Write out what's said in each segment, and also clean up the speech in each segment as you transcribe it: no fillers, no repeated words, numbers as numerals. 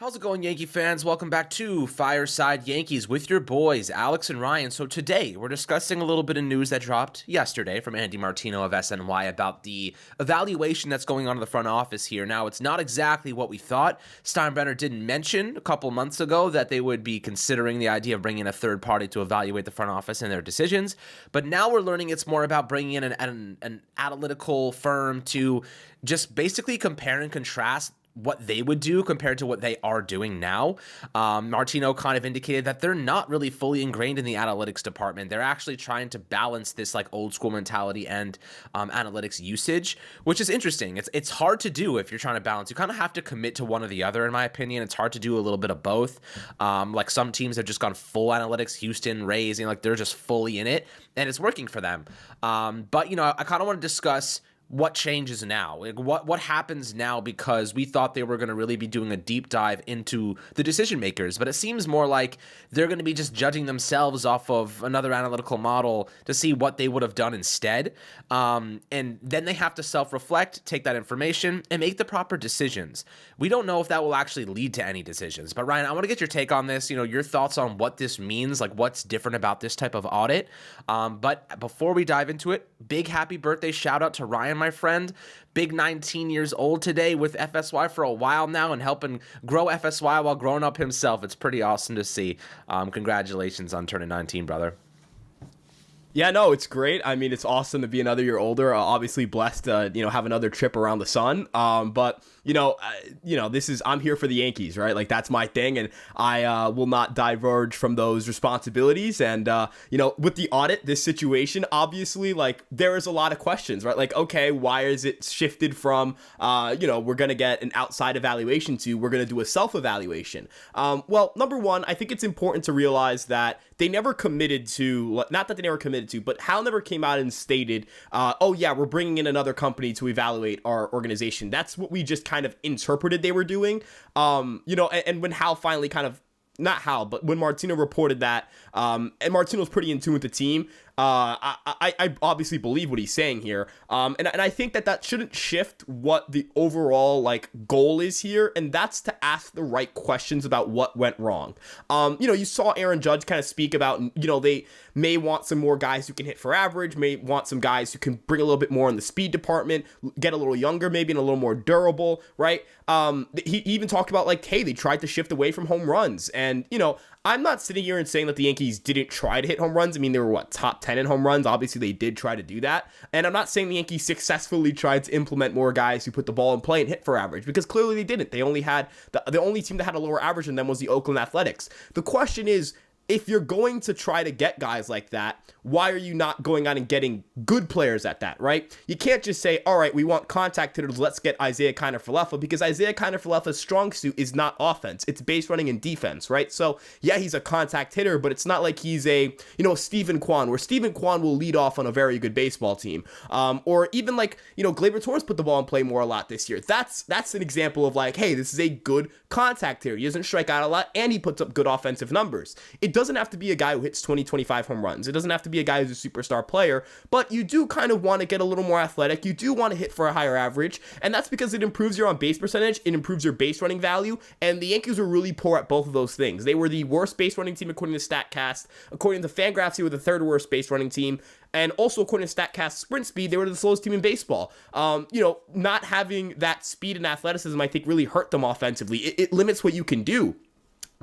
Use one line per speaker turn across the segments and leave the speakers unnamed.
How's it going, Yankee fans? Welcome back to Fireside Yankees with your boys, Alex and Ryan. So today, we're discussing a little bit of news that dropped yesterday from Andy Martino of SNY about the evaluation that's going on in the front office here. Now, it's not exactly what we thought. Steinbrenner did mention a couple months ago that they would be considering the idea of bringing in a third party to evaluate the front office and their decisions. But now we're learning it's more about bringing in an analytical firm to just basically compare and contrast what they would do compared to what they are doing now. Martino kind of indicated that they're not really fully ingrained in the analytics department. They're actually trying to balance this like old school mentality and analytics usage, which is interesting. It's hard to do if you're trying to balance. You kind of have to commit to one or the other, in my opinion. It's hard to do a little bit of both. Like some teams have just gone full analytics, Houston, Rays, like they're just fully in it, and it's working for them. But I kind of want to discuss what changes now, like what happens now, because we thought they were going to really be doing a deep dive into the decision makers, but it seems more like they're going to be just judging themselves off of another analytical model to see what they would have done instead. And then they have to self-reflect, take that information, and make the proper decisions. We don't know if that will actually lead to any decisions, but Ryan, I want to get your take on this, your thoughts on what this means, like what's different about this type of audit. But before we dive into it, big happy birthday shout out to Ryan, my friend. Big 19 years old today with FSY for a while now and helping grow FSY while growing up himself. It's pretty awesome to see. Congratulations on turning 19, brother.
Yeah, no, it's great. I mean, it's awesome to be another year older. Obviously blessed to, have another trip around the sun. But I'm here for the Yankees, right? Like that's my thing, and I will not diverge from those responsibilities. And with the audit, this situation, obviously, like there is a lot of questions, right? Like, okay, why is it shifted from, we're gonna get an outside evaluation to we're gonna do a self-evaluation? Well, number one, I think it's important to realize that they never committed to, not that they never committed to, but Hal never came out and stated, we're bringing in another company to evaluate our organization. That's what we just kind of interpreted they were doing. And when Hal finally not Hal, but when Martino reported that, and Martino's pretty in tune with the team, I obviously believe what he's saying here. And I think that shouldn't shift what the overall goal is here. And that's to ask the right questions about what went wrong. You saw Aaron Judge kind of speak about, they may want some more guys who can hit for average, may want some guys who can bring a little bit more in the speed department, get a little younger, maybe, and a little more durable, right? He even talked about hey, they tried to shift away from home runs. And, I'm not sitting here and saying that the Yankees didn't try to hit home runs. I mean, they were top 10 in home runs. Obviously, they did try to do that. And I'm not saying the Yankees successfully tried to implement more guys who put the ball in play and hit for average, because clearly they didn't. They only had the only team that had a lower average than them was the Oakland Athletics. The question is, if you're going to try to get guys like that, why are you not going on and getting good players at that, right? You can't just say, all right, we want contact hitters, let's get Isaiah Kiner-Falefa, because Isaiah Kiner-Falefa's strong suit is not offense. It's base running and defense, right? So, yeah, he's a contact hitter, but it's not like he's a Stephen Kwan, where Stephen Kwan will lead off on a very good baseball team. Or even Gleyber Torres put the ball in play more a lot this year. That's an example of hey, this is a good contact hitter. He doesn't strike out a lot, and he puts up good offensive numbers. It doesn't have to be a guy who hits 20, 25 home runs. It doesn't have to be a guy who's a superstar player, but you do kind of want to get a little more athletic. You do want to hit for a higher average, and that's because it improves your on-base percentage, it improves your base running value, and the Yankees were really poor at both of those things. They were the worst base running team according to StatCast. According to Fangraphs, they were the third worst base running team, and also according to StatCast sprint speed, they were the slowest team in baseball. Not having that speed and athleticism, I think, really hurt them offensively. It limits what you can do.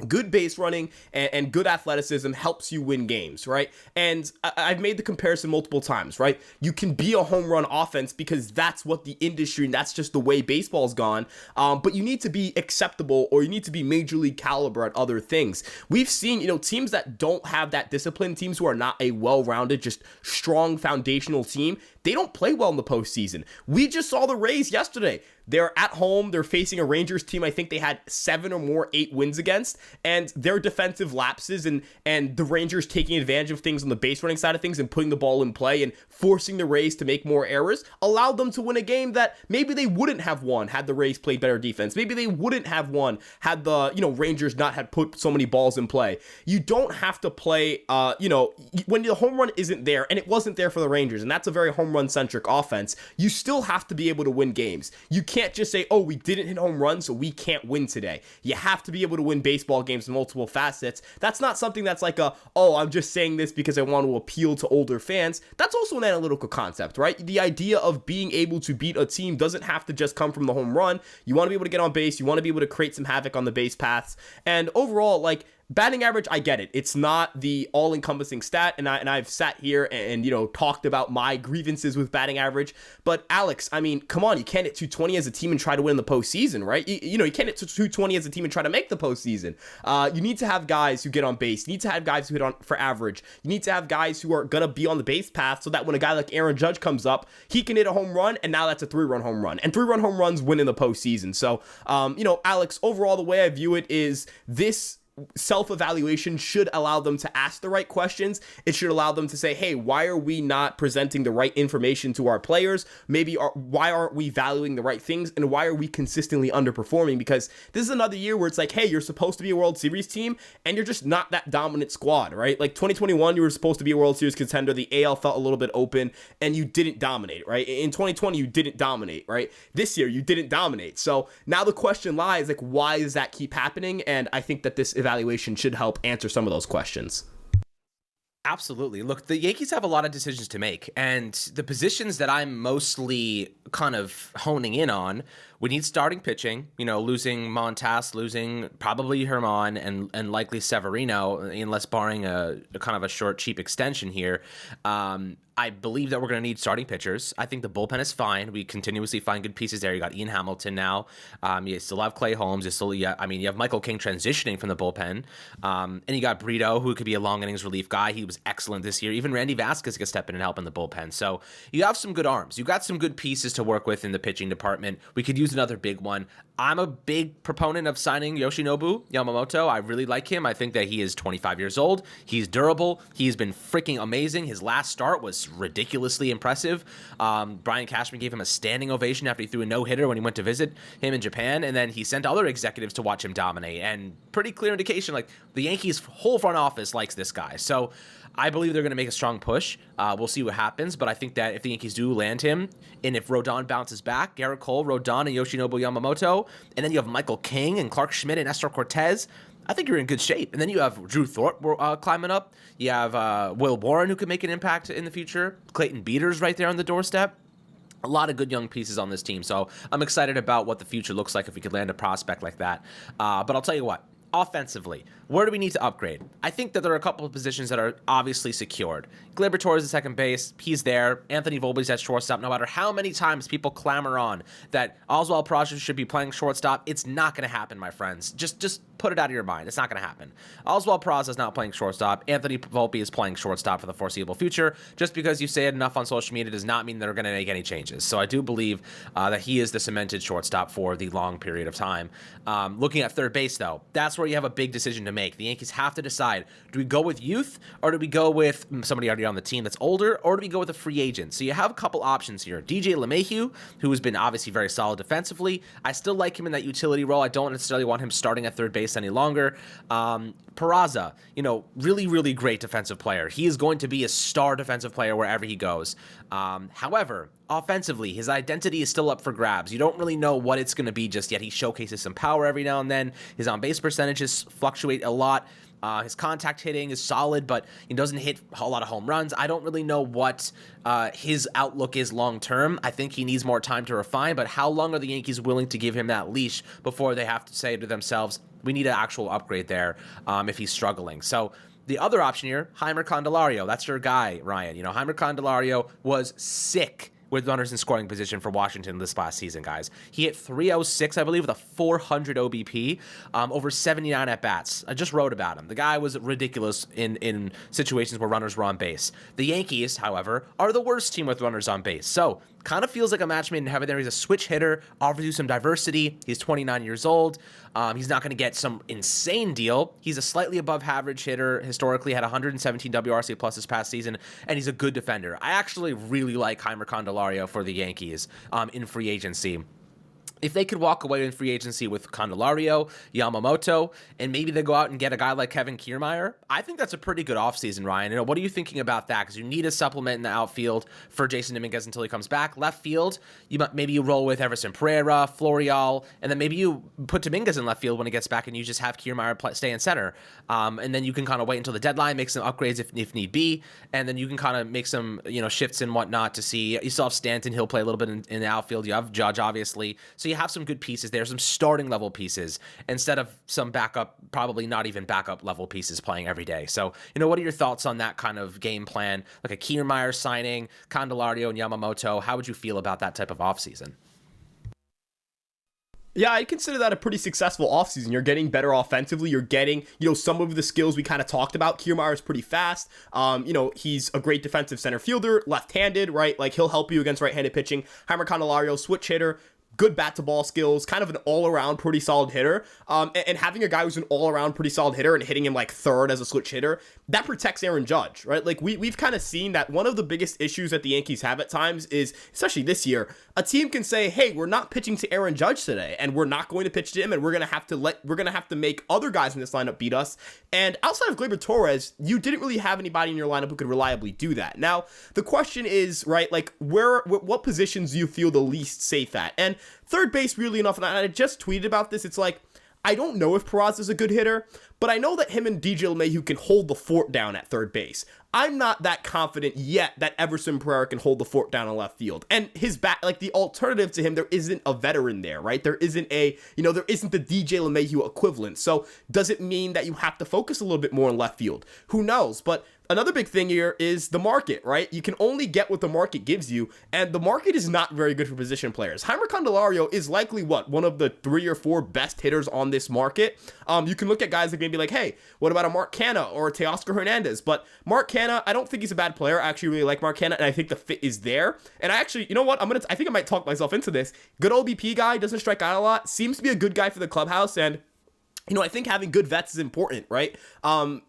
Good base running and good athleticism helps you win games, right? And I've made the comparison multiple times, right? You can be a home run offense because that's what the industry and that's just the way baseball's gone. But you need to be acceptable, or you need to be major league caliber at other things. We've seen, teams that don't have that discipline, teams who are not a well-rounded, just strong foundational team, they don't play well in the postseason. We just saw the Rays yesterday. They're at home. They're facing a Rangers team I think they had 7 or more 8 wins against, and their defensive lapses and the Rangers taking advantage of things on the base running side of things and putting the ball in play and forcing the Rays to make more errors allowed them to win a game that maybe they wouldn't have won had the Rays played better defense. Maybe they wouldn't have won had the Rangers not had put so many balls in play. You don't have to play when the home run isn't there, and it wasn't there for the Rangers, and that's a very home run centric offense. You still have to be able to win games. You can't just say, oh, we didn't hit home runs, so we can't win today. You have to be able to win baseball games in multiple facets. That's not something that's like I'm just saying this because I want to appeal to older fans. That's also an analytical concept, right? The idea of being able to beat a team doesn't have to just come from the home run. You want to be able to get on base. You want to be able to create some havoc on the base paths. And overall, like, batting average, I get it. It's not the all-encompassing stat, and I've sat here and talked about my grievances with batting average. But Alex, I mean, come on, you can't hit 220 as a team and try to win the postseason, right? You can't hit 220 as a team and try to make the postseason. You need to have guys who get on base. You need to have guys who hit on for average. You need to have guys who are gonna be on the base path so that when a guy like Aaron Judge comes up, he can hit a home run, and now that's a 3-run home run. And 3-run home runs win in the postseason. So, Alex, overall, the way I view it is this self-evaluation should allow them to ask the right questions. It should allow them to say, hey, why are we not presenting the right information to our players? Why aren't we valuing the right things? And why are we consistently underperforming? Because this is another year where it's like, hey, you're supposed to be a World Series team and you're just not that dominant squad, right? Like 2021, you were supposed to be a World Series contender. The AL felt a little bit open and you didn't dominate, right? In 2020, you didn't dominate, right? This year, you didn't dominate. So now the question lies, like, why does that keep happening? And I think that this evaluation should help answer some of those questions.
Absolutely. Look, the Yankees have a lot of decisions to make, and the positions that I'm mostly kind of honing in on, we need starting pitching, losing Montas, losing probably Herman and likely Severino, unless barring a kind of a short, cheap extension here. I believe that we're going to need starting pitchers. I think the bullpen is fine. We continuously find good pieces there. You got Ian Hamilton now. You still have Clay Holmes. You have Michael King transitioning from the bullpen. And you got Brito, who could be a long innings relief guy. He was excellent this year. Even Randy Vasquez can step in and help in the bullpen. So you have some good arms. You got some good pieces to work with in the pitching department. We could use another big one. I'm a big proponent of signing Yoshinobu Yamamoto. I really like him. I think that he is 25 years old. He's durable. He's been freaking amazing. His last start was ridiculously impressive. Brian Cashman gave him a standing ovation after he threw a no-hitter when he went to visit him in Japan, and then he sent other executives to watch him dominate, and pretty clear indication, like, the Yankees' whole front office likes this guy. So I believe they're going to make a strong push. We'll see what happens, but I think that if the Yankees do land him, and if Rodon bounces back, Garrett Cole, Rodon, and Yoshinobu Yamamoto, and then you have Michael King and Clark Schmidt and Nestor Cortez, I think you're in good shape. And then you have Drew Thorpe climbing up. You have Will Warren, who could make an impact in the future. Clayton Beaters right there on the doorstep. A lot of good young pieces on this team. So I'm excited about what the future looks like if we could land a prospect like that. But I'll tell you what. Offensively, where do we need to upgrade? I think that there are a couple of positions that are obviously secured. Gleyber Torres is at second base. He's there. Anthony Volpe's at shortstop. No matter how many times people clamor on that Oswald Peraza should be playing shortstop, it's not going to happen, my friends. Just put it out of your mind. It's not going to happen. Oswald Peraza is not playing shortstop. Anthony Volpe is playing shortstop for the foreseeable future. Just because you say it enough on social media does not mean they're going to make any changes. So I do believe that he is the cemented shortstop for the long period of time. Looking at third base, though, that's where you have a big decision to make. The Yankees have to decide, do we go with youth, or do we go with somebody already on the team that's older, or do we go with a free agent? So you have a couple options here. DJ LeMahieu, who has been obviously very solid defensively. I still like him in that utility role. I don't necessarily want him starting at third base any longer. Peraza, really, really great defensive player. He is going to be a star defensive player wherever he goes. However, offensively, his identity is still up for grabs. You don't really know what it's going to be just yet. He showcases some power every now and then. His on-base percentages fluctuate a lot. His contact hitting is solid, but he doesn't hit a lot of home runs. I don't really know what his outlook is long-term. I think he needs more time to refine, but how long are the Yankees willing to give him that leash before they have to say to themselves, we need an actual upgrade there if he's struggling? So the other option here, Heimer Candelario. That's your guy, Ryan. Heimer Candelario was sick with runners in scoring position for Washington this last season, guys. He hit 306, I believe, with a 400 OBP, over 79 at-bats. I just wrote about him. The guy was ridiculous in situations where runners were on base. The Yankees, however, are the worst team with runners on base. So kind of feels like a match made in heaven there. He's a switch hitter, offers you some diversity. He's 29 years old. He's not going to get some insane deal. He's a slightly above average hitter. Historically, had 117 WRC plus this past season, and he's a good defender. I actually really like Heimer Candelario for the Yankees in free agency. if they could walk away in free agency with Candelario, Yamamoto, and maybe they go out and get a guy like Kevin Kiermaier, I think that's a pretty good offseason, Ryan. What are you thinking about that? Because you need a supplement in the outfield for Jason Dominguez until he comes back. Left field, maybe you roll with Everson Pereira, Florial, and then maybe you put Dominguez in left field when he gets back and you just have Kiermaier stay in center. And then you can kind of wait until the deadline, make some upgrades if need be, and then you can kind of make some shifts and whatnot to see. You still have Stanton, he'll play a little bit in the outfield. You have Judge, obviously. So you have some good pieces there, some starting level pieces, instead of some backup, probably not even backup level pieces playing every day. So, what are your thoughts on that kind of game plan? Like a Kiermaier signing, Candelario and Yamamoto, how would you feel about that type of offseason?
Yeah, I consider that a pretty successful offseason. You're getting better offensively. You're getting, some of the skills we kind of talked about. Kiermaier is pretty fast. He's a great defensive center fielder, left-handed, right? Like, he'll help you against right-handed pitching. Heimer Candelario, switch hitter, good bat-to-ball skills, kind of an all-around pretty solid hitter. And having a guy who's an all-around pretty solid hitter and hitting him like third as a switch hitter, that protects Aaron Judge, right? Like, we've kind of seen that one of the biggest issues that the Yankees have at times is, especially this year, a team can say, hey, we're not pitching to Aaron Judge today, and we're not going to pitch to him, and we're gonna have to make other guys in this lineup beat us. And outside of Gleyber Torres, you didn't really have anybody in your lineup who could reliably do that. Now, the question is, right, like, what positions do you feel the least safe at? And third base, weirdly enough, and I just tweeted about this, it's like, I don't know if Peraza is a good hitter, but I know that him and DJ LeMahieu can hold the fort down at third base. I'm not that confident yet that Everson Pereira can hold the fort down in left field. And his bat, like, the alternative to him, there isn't a veteran there, right? There isn't there isn't the DJ LeMahieu equivalent. So does it mean that you have to focus a little bit more on left field? Who knows? But another big thing here is the market, right? You can only get what the market gives you, and the market is not very good for position players. Heimer Candelario is likely one of the 3 or 4 best hitters on this market. You can look at guys that can be like, hey, what about a Mark Canha or a Teoscar Hernandez? But Mark Canha, I don't think he's a bad player. I actually really like Mark Canha, and I think the fit is there. And I actually, you know what? I think I might talk myself into this. Good old BP guy, doesn't strike out a lot, seems to be a good guy for the clubhouse, and I think having good vets is important, right? I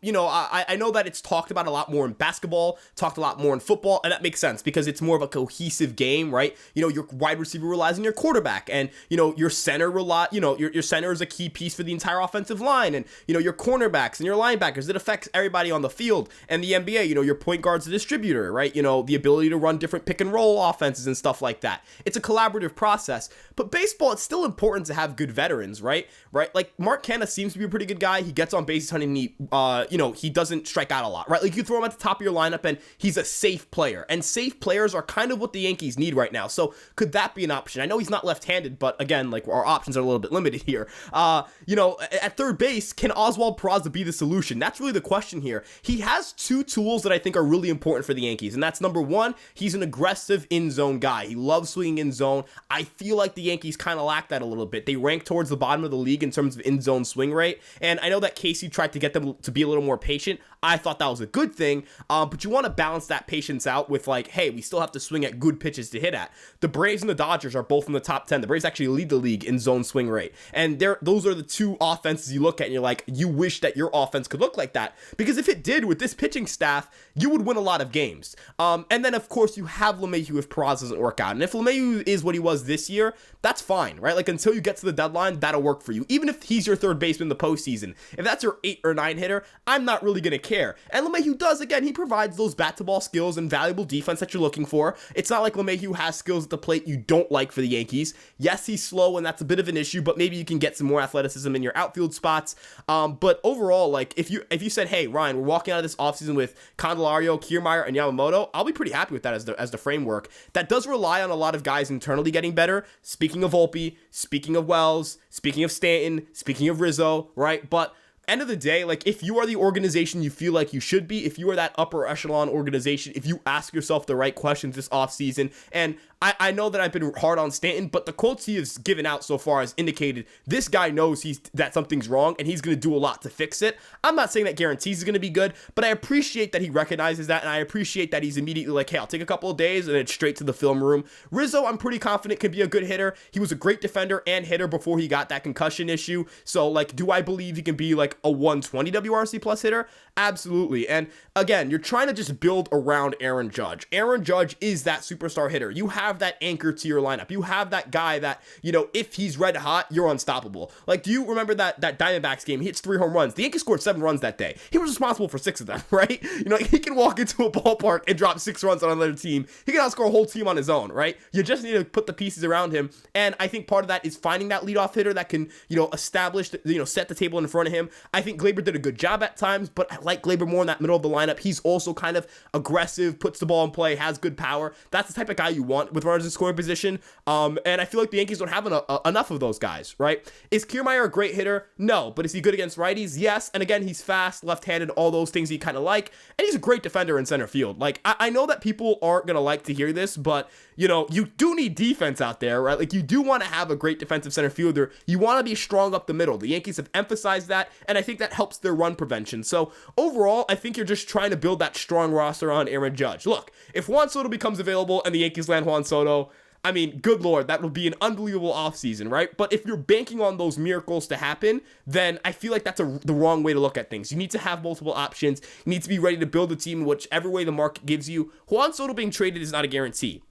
know that it's talked about a lot more in basketball, talked a lot more in football, and that makes sense because it's more of a cohesive game, right? Your wide receiver relies on your quarterback, and, your center your center is a key piece for the entire offensive line, and, your cornerbacks and your linebackers, it affects everybody on the field. And the NBA, your point guard's a distributor, right? The ability to run different pick and roll offenses and stuff like that. It's a collaborative process, but baseball, it's still important to have good veterans, right? Like, Mark Canha seems to be a pretty good guy. He gets on base a ton, and he doesn't strike out a lot, right? Like, you throw him at the top of your lineup and he's a safe player, and safe players are kind of what the Yankees need right now. So could that be an option? I know he's not left-handed, but again, like, our options are a little bit limited here. At third base, can Oswald Peraza be the solution? That's really the question here. He has 2 tools that I think are really important for the Yankees, and that's number 1, he's an aggressive in-zone guy. He loves swinging in zone. I feel like the Yankees kind of lack that a little bit. They rank towards the bottom of the league in terms of in-zone swing rate, and I know that Casey tried to get them to be a little more patient. I thought that was a good thing, but you want to balance that patience out with, like, hey, we still have to swing at good pitches to hit at. The Braves and the Dodgers are both in the top 10. The Braves actually lead the league in zone swing rate, and those are the 2 offenses you look at and you're like, you wish that your offense could look like that, because if it did with this pitching staff, you would win a lot of games. And then, of course, you have LeMahieu if Peraza doesn't work out, and if LeMahieu is what he was this year, that's fine, right? Like, until you get to the deadline, that'll work for you. Even if he's your third baseman in the postseason, if that's your 8 or 9 hitter, I'm not really going to care. And LeMahieu does, again, he provides those bat-to-ball skills and valuable defense that you're looking for. It's not like LeMahieu has skills at the plate you don't like for the Yankees. Yes, he's slow, and that's a bit of an issue, but maybe you can get some more athleticism in your outfield spots. But overall, like, if you said, hey, Ryan, we're walking out of this offseason with Candelario, Kiermaier, and Yamamoto, I'll be pretty happy with that as the framework. That does rely on a lot of guys internally getting better. Speaking of Volpe, speaking of Wells, speaking of Stanton, speaking of Rizzo, right? But end of the day, like, if you are the organization you feel like you should be, if you are that upper echelon organization, if you ask yourself the right questions this offseason, and I know that I've been hard on Stanton, but the quotes he has given out so far has indicated this guy knows that something's wrong, and he's going to do a lot to fix it. I'm not saying that guarantees he's going to be good, but I appreciate that he recognizes that, and I appreciate that he's immediately like, hey, I'll take a couple of days, and it's straight to the film room. Rizzo, I'm pretty confident can be a good hitter. He was a great defender and hitter before he got that concussion issue, so, like, do I believe he can be like like a 120 WRC plus hitter? Absolutely. And again, you're trying to just build around Aaron Judge. Aaron Judge is that superstar hitter. You have that anchor to your lineup. You have that guy that, if he's red hot, you're unstoppable. Like, do you remember that Diamondbacks game? He hits 3 home runs. The Yankees scored 7 runs that day. He was responsible for 6 of them, right? He can walk into a ballpark and drop 6 runs on another team. He can outscore a whole team on his own, right? You just need to put the pieces around him. And I think part of that is finding that leadoff hitter that can, establish, set the table in front of him. I think Gleyber did a good job at times, but I like Gleyber more in that middle of the lineup. He's also kind of aggressive, puts the ball in play, has good power. That's the type of guy you want with runners in scoring position. And I feel like the Yankees don't have enough of those guys, right? Is Kiermaier a great hitter? No. But is he good against righties? Yes. And again, he's fast, left-handed, all those things you kind of like. And he's a great defender in center field. Like, I know that people aren't going to like to hear this, but, you do need defense out there, right? Like, you do want to have a great defensive center fielder. You want to be strong up the middle. The Yankees have emphasized that, and I think that helps their run prevention. So, overall, I think you're just trying to build that strong roster on Aaron Judge. Look, if Juan Soto becomes available and the Yankees land Juan Soto, I mean, good Lord, that would be an unbelievable offseason, right? But if you're banking on those miracles to happen, then I feel like that's the wrong way to look at things. You need to have multiple options. You need to be ready to build a team in whichever way the market gives you. Juan Soto being traded is not a guarantee.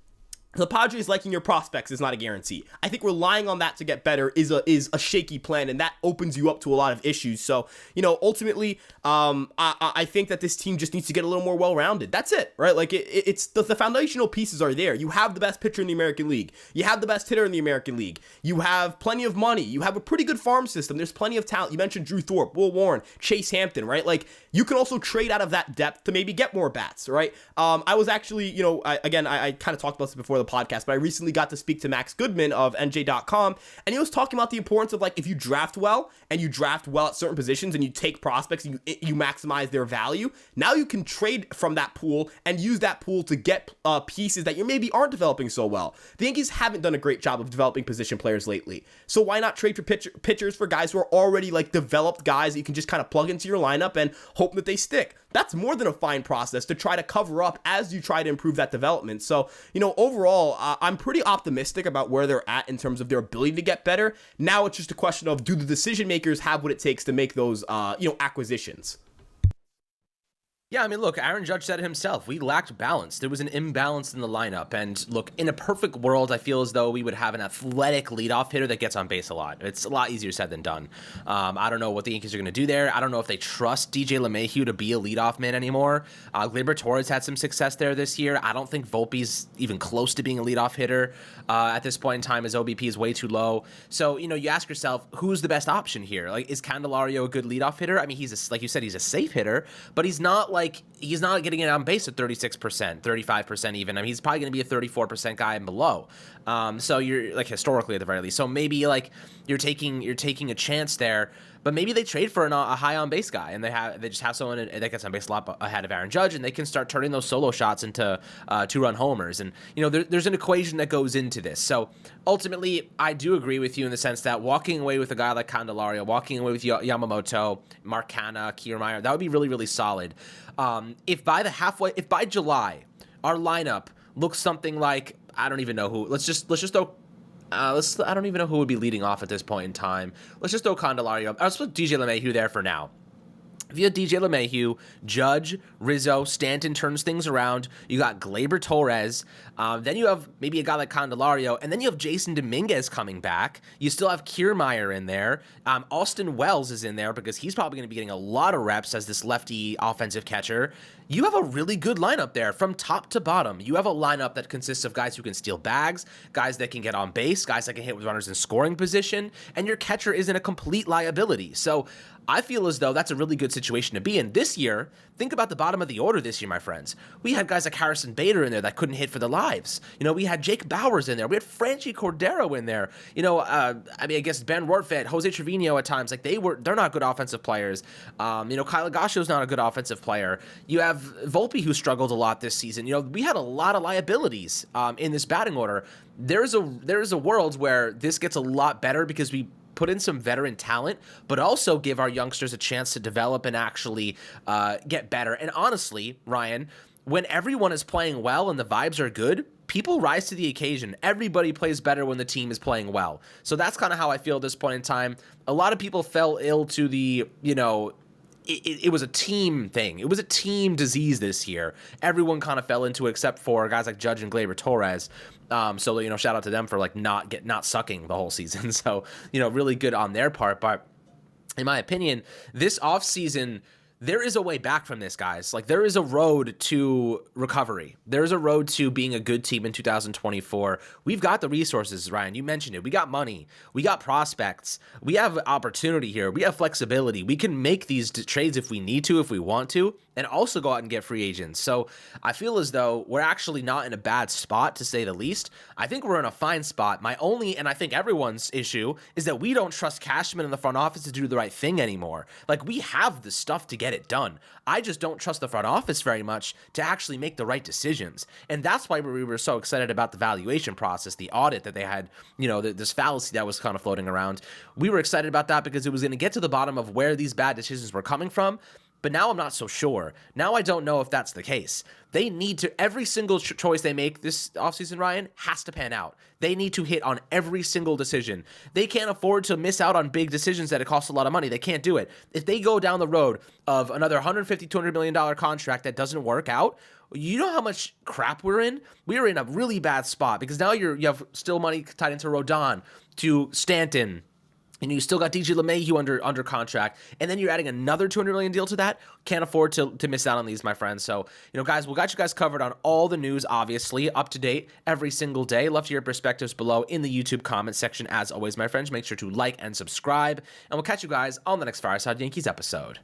The Padres liking your prospects is not a guarantee. I think relying on that to get better is a shaky plan, and that opens you up to a lot of issues. So, ultimately, I think that this team just needs to get a little more well-rounded. That's it, right? Like, it's the foundational pieces are there. You have the best pitcher in the American League. You have the best hitter in the American League. You have plenty of money. You have a pretty good farm system. There's plenty of talent. You mentioned Drew Thorpe, Will Warren, Chase Hampton, right? Like, you can also trade out of that depth to maybe get more bats, right? I was actually, I kind of talked about this before the podcast, but I recently got to speak to Max Goodman of NJ.com, and he was talking about the importance of, like, if you draft well and you draft well at certain positions and you take prospects and you maximize their value, now you can trade from that pool and use that pool to get pieces that you maybe aren't developing so well. The Yankees haven't done a great job of developing position players lately, so why not trade for pitchers for guys who are already, like, developed guys that you can just kind of plug into your lineup and hope that they stick? That's more than a fine process to try to cover up as you try to improve that development. So, overall, I'm pretty optimistic about where they're at in terms of their ability to get better. Now it's just a question of, do the decision makers have what it takes to make those, acquisitions?
Yeah, I mean, look, Aaron Judge said it himself. We lacked balance. There was an imbalance in the lineup. And look, in a perfect world, I feel as though we would have an athletic leadoff hitter that gets on base a lot. It's a lot easier said than done. I don't know what the Yankees are going to do there. I don't know if they trust DJ LeMahieu to be a leadoff man anymore. Gleyber Torres had some success there this year. I don't think Volpe's even close to being a leadoff hitter at this point in time. His OBP is way too low. So, you ask yourself, who's the best option here? Like, is Candelario a good leadoff hitter? I mean, like you said, he's a safe hitter, but he's not getting it on base at 36%, 35% even. I mean, he's probably going to be a 34% guy and below. So you're, like, historically at the very least. So maybe, like, you're taking a chance there, but maybe they trade for a high on base guy, and they just have someone that gets on base a lot ahead of Aaron Judge, and they can start turning those solo shots into 2-run homers. And there's an equation that goes into this. So ultimately, I do agree with you in the sense that walking away with a guy like Candelario, walking away with Yamamoto, Mark Hanna, Kiermaier, that would be really, really solid. If by July our lineup looks something like, I don't even know who. Let's just throw. I don't even know who would be leading off at this point in time. Let's just throw Candelario. Let's put DJ LeMahieu there for now. If you had DJ LeMahieu, Judge, Rizzo, Stanton turns things around. You got Gleyber Torres. Then you have maybe a guy like Candelario. And then you have Jason Dominguez coming back. You still have Kiermaier in there. Austin Wells is in there because he's probably going to be getting a lot of reps as this lefty offensive catcher. You have a really good lineup there from top to bottom. You have a lineup that consists of guys who can steal bags, guys that can get on base, guys that can hit with runners in scoring position, and your catcher isn't a complete liability. So I feel as though that's a really good situation to be in. This year, think about the bottom of the order this year, my friends. We had guys like Harrison Bader in there that couldn't hit for their lives. We had Jake Bauers in there. We had Franchi Cordero in there. I guess Ben Rortvedt, Jose Trevino at times, like they're not good offensive players. Kyle Higasho's not a good offensive player. You have Volpe, who struggled a lot this season. We had a lot of liabilities in this batting order. There's a world where this gets a lot better because we put in some veteran talent, but also give our youngsters a chance to develop and actually get better. And honestly, Ryan, when everyone is playing well and the vibes are good, people rise to the occasion. Everybody plays better when the team is playing well. So that's kind of how I feel at this point in time. A lot of people fell ill to the, it was a team thing. It was a team disease this year. Everyone kind of fell into it except for guys like Judge and Gleyber Torres. So, shout out to them for like not sucking the whole season. So, really good on their part. But in my opinion, this offseason, there is a way back from this, guys. Like, there is a road to recovery. There's a road to being a good team in 2024. We've got the resources, Ryan. You mentioned it. We got money. We got prospects. We have opportunity here. We have flexibility. We can make these trades if we need to, if we want to, and also go out and get free agents. So I feel as though we're actually not in a bad spot, to say the least. I think we're in a fine spot. My only, and I think everyone's issue, is that we don't trust Cashman in the front office to do the right thing anymore. Like, we have the stuff to get it done. I just don't trust the front office very much to actually make the right decisions. And that's why we were so excited about the valuation process, the audit that they had, this fallacy that was kind of floating around. We were excited about that because it was going to get to the bottom of where these bad decisions were coming from. But now I'm not so sure. Now I don't know if that's the case. They need to, every single choice they make this offseason, Ryan, has to pan out. They need to hit on every single decision. They can't afford to miss out on big decisions that it costs a lot of money. They can't do it. If they go down the road of another $150, $200 million contract that doesn't work out, you know how much crap we're in? We are in a really bad spot because now you have still money tied into Rodon, to Stanton, and you still got DJ LeMahieu under contract, and then you're adding another $200 million deal to that. Can't afford to miss out on these, my friends. So, guys, we got you guys covered on all the news, obviously, up to date every single day. Love to hear your perspectives below in the YouTube comment section. As always, my friends, make sure to like and subscribe, and we'll catch you guys on the next Fireside Yankees episode.